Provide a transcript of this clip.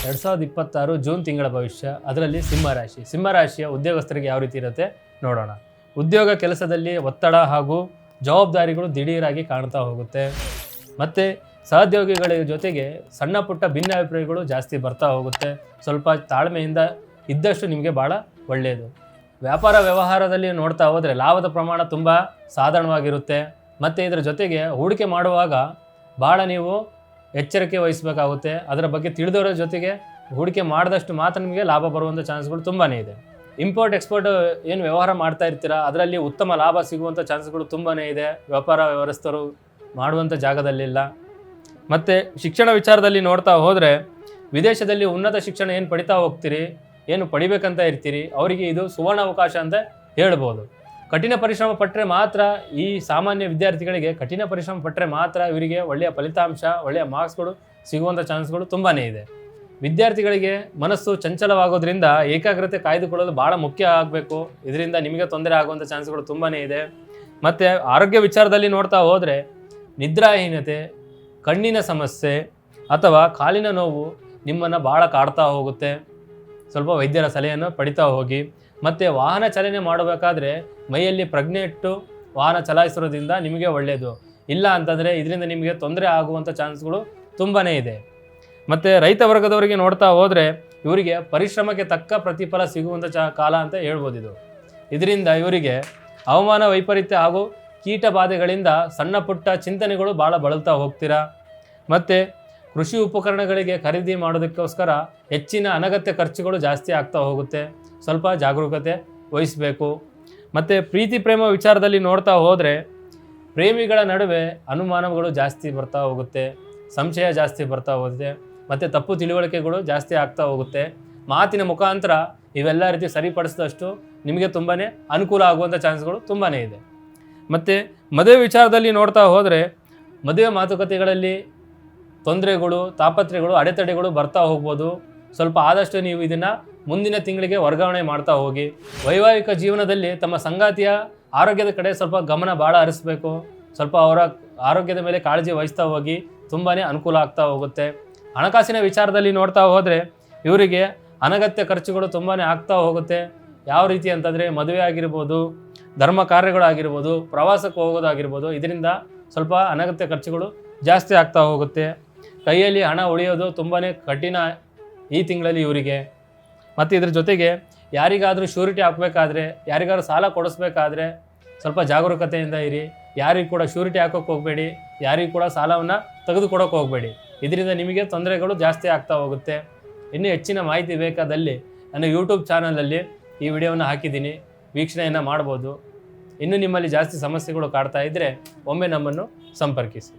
2026 June ತಿಂಗಳ ಭವಿಷ್ಯ, ಅದರಲ್ಲಿ ಸಿಂಹರಾಶಿ. ಸಿಂಹರಾಶಿಯ ಉದ್ಯೋಗಸ್ಥರಿಗೆ ಯಾವ ರೀತಿ ಇರುತ್ತೆ ನೋಡೋಣ. ಉದ್ಯೋಗ ಕೆಲಸದಲ್ಲಿ ಒತ್ತಡ ಹಾಗೂ ಜವಾಬ್ದಾರಿಗಳು ದಿಢೀರಾಗಿ ಕಾಣ್ತಾ ಹೋಗುತ್ತೆ. ಮತ್ತು ಸಹೋದ್ಯೋಗಿಗಳ ಜೊತೆಗೆ ಸಣ್ಣ ಪುಟ್ಟ ಭಿನ್ನಾಭಿಪ್ರಾಯಗಳು ಜಾಸ್ತಿ ಬರ್ತಾ ಹೋಗುತ್ತೆ. ಸ್ವಲ್ಪ ತಾಳ್ಮೆಯಿಂದ ಇದ್ದಷ್ಟು ನಿಮಗೆ ಭಾಳ ಒಳ್ಳೆಯದು. ವ್ಯಾಪಾರ ವ್ಯವಹಾರದಲ್ಲಿ ನೋಡ್ತಾ ಹೋದರೆ ಲಾಭದ ಪ್ರಮಾಣ ತುಂಬ ಸಾಧಾರಣವಾಗಿರುತ್ತೆ. ಮತ್ತು ಇದರ ಜೊತೆಗೆ ಹೂಡಿಕೆ ಮಾಡುವಾಗ ಭಾಳ ನೀವು ಎಚ್ಚರಿಕೆ ವಹಿಸಬೇಕಾಗುತ್ತೆ. ಅದರ ಬಗ್ಗೆ ತಿಳಿದವರ ಜೊತೆಗೆ ಹೂಡಿಕೆ ಮಾಡಿದಷ್ಟು ಮಾತ್ರ ನಿಮಗೆ ಲಾಭ ಬರುವಂಥ ಚಾನ್ಸ್ಗಳು ತುಂಬಾ ಇದೆ. ಇಂಪೋರ್ಟ್ ಎಕ್ಸ್ಪೋರ್ಟ್ ಏನು ವ್ಯವಹಾರ ಮಾಡ್ತಾ ಇರ್ತೀರಾ ಅದರಲ್ಲಿ ಉತ್ತಮ ಲಾಭ ಸಿಗುವಂಥ ಚಾನ್ಸ್ಗಳು ತುಂಬಾ ಇದೆ. ವ್ಯಾಪಾರ ವ್ಯವಸ್ಥರು ಮಾಡುವಂಥ ಜಾಗದಲ್ಲಿಲ್ಲ. ಮತ್ತು ಶಿಕ್ಷಣ ವಿಚಾರದಲ್ಲಿ ನೋಡ್ತಾ ಹೋದರೆ ವಿದೇಶದಲ್ಲಿ ಉನ್ನತ ಶಿಕ್ಷಣ ಏನು ಪಡಿತಾ ಹೋಗ್ತೀರಿ, ಏನು ಪಡಿಬೇಕಂತ ಇರ್ತೀರಿ, ಅವರಿಗೆ ಇದು ಸುವರ್ಣ ಅವಕಾಶ ಅಂತ ಹೇಳ್ಬೋದು. ಕಠಿಣ ಪರಿಶ್ರಮ ಪಟ್ಟರೆ ಮಾತ್ರ, ಈ ಸಾಮಾನ್ಯ ವಿದ್ಯಾರ್ಥಿಗಳಿಗೆ ಕಠಿಣ ಪರಿಶ್ರಮ ಪಟ್ಟರೆ ಮಾತ್ರ ಇವರಿಗೆ ಒಳ್ಳೆಯ ಫಲಿತಾಂಶ, ಒಳ್ಳೆಯ ಮಾರ್ಕ್ಸ್ಗಳು ಸಿಗುವಂಥ ಚಾನ್ಸ್ಗಳು ತುಂಬಾ ಇದೆ. ವಿದ್ಯಾರ್ಥಿಗಳಿಗೆ ಮನಸ್ಸು ಚಂಚಲವಾಗೋದ್ರಿಂದ ಏಕಾಗ್ರತೆ ಕಾಯ್ದುಕೊಳ್ಳಲು ಭಾಳ ಮುಖ್ಯ ಆಗಬೇಕು. ಇದರಿಂದ ನಿಮಗೆ ತೊಂದರೆ ಆಗುವಂಥ ಚಾನ್ಸ್ಗಳು ತುಂಬಾ ಇದೆ. ಮತ್ತು ಆರೋಗ್ಯ ವಿಚಾರದಲ್ಲಿ ನೋಡ್ತಾ ಹೋದರೆ ನಿದ್ರಾಹೀನತೆ, ಕಣ್ಣಿನ ಸಮಸ್ಯೆ ಅಥವಾ ಕಾಲಿನ ನೋವು ನಿಮ್ಮನ್ನು ಭಾಳ ಕಾಡ್ತಾ ಹೋಗುತ್ತೆ. ಸ್ವಲ್ಪ ವೈದ್ಯರ ಸಲಹೆಯನ್ನು ಪಡಿತಾ ಹೋಗಿ. ಮತ್ತು ವಾಹನ ಚಾಲನೆ ಮಾಡಬೇಕಾದ್ರೆ ಮೈಯಲ್ಲಿ ಪ್ರಜ್ಞೆ ಇಟ್ಟು ವಾಹನ ಚಲಾಯಿಸೋದ್ರಿಂದ ನಿಮಗೆ ಒಳ್ಳೆಯದು. ಇಲ್ಲ ಅಂತಂದರೆ ಇದರಿಂದ ನಿಮಗೆ ತೊಂದರೆ ಆಗುವಂಥ ಚಾನ್ಸ್ಗಳು ತುಂಬಾ ಇದೆ. ಮತ್ತು ರೈತ ವರ್ಗದವರಿಗೆ ನೋಡ್ತಾ ಹೋದರೆ ಇವರಿಗೆ ಪರಿಶ್ರಮಕ್ಕೆ ತಕ್ಕ ಪ್ರತಿಫಲ ಸಿಗುವಂಥ ಕಾಲ ಅಂತ ಹೇಳ್ಬೋದು ಇದು. ಇದರಿಂದ ಇವರಿಗೆ ಹವಾಮಾನ ವೈಪರೀತ್ಯ ಹಾಗೂ ಕೀಟ ಬಾಧೆಗಳಿಂದ ಸಣ್ಣ ಪುಟ್ಟ ಚಿಂತನೆಗಳು ಭಾಳ ಬಳಲ್ತಾ ಹೋಗ್ತೀರಾ. ಮತ್ತು ಕೃಷಿ ಉಪಕರಣಗಳಿಗೆ ಖರೀದಿ ಮಾಡೋದಕ್ಕೋಸ್ಕರ ಹೆಚ್ಚಿನ ಅನಗತ್ಯ ಖರ್ಚುಗಳು ಜಾಸ್ತಿ ಆಗ್ತಾ ಹೋಗುತ್ತೆ. ಸ್ವಲ್ಪ ಜಾಗರೂಕತೆ ವಹಿಸಬೇಕು. ಮತ್ತು ಪ್ರೀತಿ ಪ್ರೇಮ ವಿಚಾರದಲ್ಲಿ ನೋಡ್ತಾ ಹೋದರೆ ಪ್ರೇಮಿಗಳ ನಡುವೆ ಅನುಮಾನಗಳು ಜಾಸ್ತಿ ಬರ್ತಾ ಹೋಗುತ್ತೆ, ಸಂಶಯ ಜಾಸ್ತಿ ಬರ್ತಾ ಹೋಗುತ್ತೆ. ಮತ್ತು ತಪ್ಪು ತಿಳುವಳಿಕೆಗಳು ಜಾಸ್ತಿ ಆಗ್ತಾ ಹೋಗುತ್ತೆ. ಮಾತಿನ ಮುಖಾಂತರ ಇವೆಲ್ಲ ರೀತಿ ಸರಿಪಡಿಸಿದಷ್ಟು ನಿಮಗೆ ತುಂಬಾ ಅನುಕೂಲ ಆಗುವಂಥ ಚಾನ್ಸ್ಗಳು ತುಂಬಾ ಇದೆ. ಮತ್ತು ಮದುವೆ ವಿಚಾರದಲ್ಲಿ ನೋಡ್ತಾ ಹೋದರೆ ಮದುವೆ ಮಾತುಕತೆಗಳಲ್ಲಿ ತೊಂದರೆಗಳು, ತಾಪತ್ರೆಗಳು, ಅಡೆತಡೆಗಳು ಬರ್ತಾ ಹೋಗ್ಬೋದು. ಸ್ವಲ್ಪ ಆದಷ್ಟು ನೀವು ಇದನ್ನು ಮುಂದಿನ ತಿಂಗಳಿಗೆ ವರ್ಗಾವಣೆ ಮಾಡ್ತಾ ಹೋಗಿ. ವೈವಾಹಿಕ ಜೀವನದಲ್ಲಿ ತಮ್ಮ ಸಂಗಾತಿಯ ಆರೋಗ್ಯದ ಕಡೆ ಸ್ವಲ್ಪ ಗಮನ ಭಾಳ ಹರಿಸಬೇಕು. ಸ್ವಲ್ಪ ಅವರ ಆರೋಗ್ಯದ ಮೇಲೆ ಕಾಳಜಿ ವಹಿಸ್ತಾ ಹೋಗಿ, ತುಂಬಾ ಅನುಕೂಲ ಆಗ್ತಾ ಹೋಗುತ್ತೆ. ಹಣಕಾಸಿನ ವಿಚಾರದಲ್ಲಿ ನೋಡ್ತಾ ಹೋದರೆ ಇವರಿಗೆ ಅನಗತ್ಯ ಖರ್ಚುಗಳು ತುಂಬಾ ಆಗ್ತಾ ಹೋಗುತ್ತೆ. ಯಾವ ರೀತಿ ಅಂತಂದರೆ ಮದುವೆ ಆಗಿರ್ಬೋದು, ಧರ್ಮ ಕಾರ್ಯಗಳಾಗಿರ್ಬೋದು, ಪ್ರವಾಸಕ್ಕೆ ಹೋಗೋದಾಗಿರ್ಬೋದು, ಇದರಿಂದ ಸ್ವಲ್ಪ ಅನಗತ್ಯ ಖರ್ಚುಗಳು ಜಾಸ್ತಿ ಆಗ್ತಾ ಹೋಗುತ್ತೆ. ಕೈಯಲ್ಲಿ ಹಣ ಉಳಿಯೋದು ತುಂಬಾ ಕಠಿಣ ಈ ತಿಂಗಳಲ್ಲಿ ಇವರಿಗೆ. ಮತ್ತು ಇದ್ರ ಜೊತೆಗೆ ಯಾರಿಗಾದರೂ ಶ್ಯೂರಿಟಿ ಹಾಕಬೇಕಾದ್ರೆ, ಯಾರಿಗಾದ್ರೂ ಸಾಲ ಕೊಡಿಸ್ಬೇಕಾದ್ರೆ ಸ್ವಲ್ಪ ಜಾಗರೂಕತೆಯಿಂದ ಇರಿ. ಯಾರಿಗೂ ಕೂಡ ಶ್ಯೂರಿಟಿ ಹಾಕೋಕ್ಕೆ ಹೋಗಬೇಡಿ, ಯಾರಿಗೂ ಕೂಡ ಸಾಲವನ್ನು ತೆಗೆದುಕೊಡೋಕೆ ಹೋಗಬೇಡಿ. ಇದರಿಂದ ನಿಮಗೆ ತೊಂದರೆಗಳು ಜಾಸ್ತಿ ಆಗ್ತಾ ಹೋಗುತ್ತೆ. ಇನ್ನೂ ಹೆಚ್ಚಿನ ಮಾಹಿತಿ ಬೇಕಾದಲ್ಲಿ ನನ್ನ ಯೂಟ್ಯೂಬ್ ಚಾನಲಲ್ಲಿ ಈ ವಿಡಿಯೋವನ್ನು ಹಾಕಿದ್ದೀನಿ, ವೀಕ್ಷಣೆಯನ್ನು ಮಾಡ್ಬೋದು. ಇನ್ನೂ ನಿಮ್ಮಲ್ಲಿ ಜಾಸ್ತಿ ಸಮಸ್ಯೆಗಳು ಕಾಡ್ತಾ ಇದ್ದರೆ ಒಮ್ಮೆ ನಮ್ಮನ್ನು ಸಂಪರ್ಕಿಸಿ.